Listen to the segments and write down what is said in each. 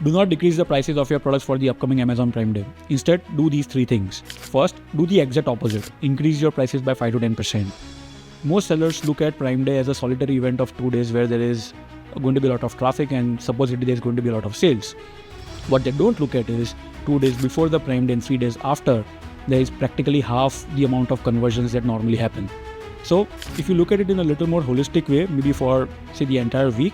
Do not decrease the prices of your products for the upcoming Amazon Prime Day. Instead, do these three things. First, do the exact opposite. Increase your prices by 5 to 10%. Most sellers look at Prime Day as a solitary event of 2 days where there is going to be a lot of traffic and supposedly there's going to be a lot of sales. What they don't look at is 2 days before the Prime Day and 3 days after, there is practically half the amount of conversions that normally happen. So if you look at it in a little more holistic way, maybe for say the entire week,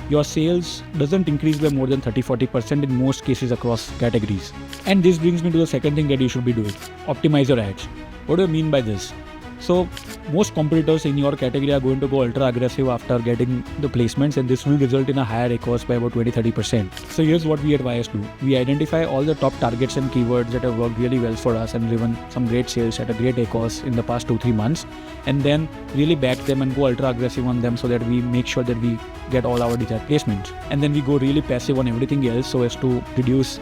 your sales doesn't increase by more than 30-40% in most cases across categories. And this brings me to the second thing that you should be doing. Optimize your ads. What do I mean by this? So most competitors in your category are going to go ultra aggressive after getting the placements, and this will result in a higher ACOS by about 20-30%. So here's what we advise do. We identify all the top targets and keywords that have worked really well for us and driven some great sales at a great ACOS in the past 2-3 months, and then really back them and go ultra aggressive on them so that we make sure that we get all our desired placements. And then we go really passive on everything else so as to reduce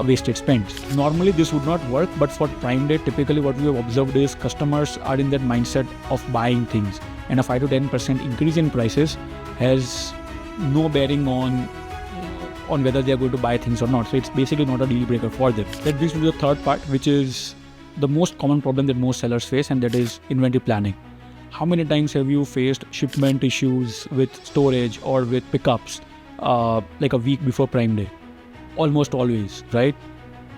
wasted spends. Normally this would not work, but for Prime Day, typically what we have observed is customers are in that mindset of buying things, and a 5 to 10% increase in prices has no bearing on whether they are going to buy things or not. So it's basically not a deal breaker for them. That brings me to the third part, which is the most common problem that most sellers face, and that is inventory planning. How many times have you faced shipment issues with storage or with pickups like a week before Prime Day? Almost always, right?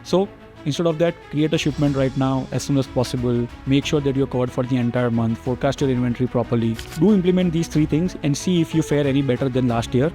So instead of that, create a shipment right now as soon as possible. Make sure that you're covered for the entire month. Forecast your inventory properly. Do implement these three things and see if you fare any better than last year.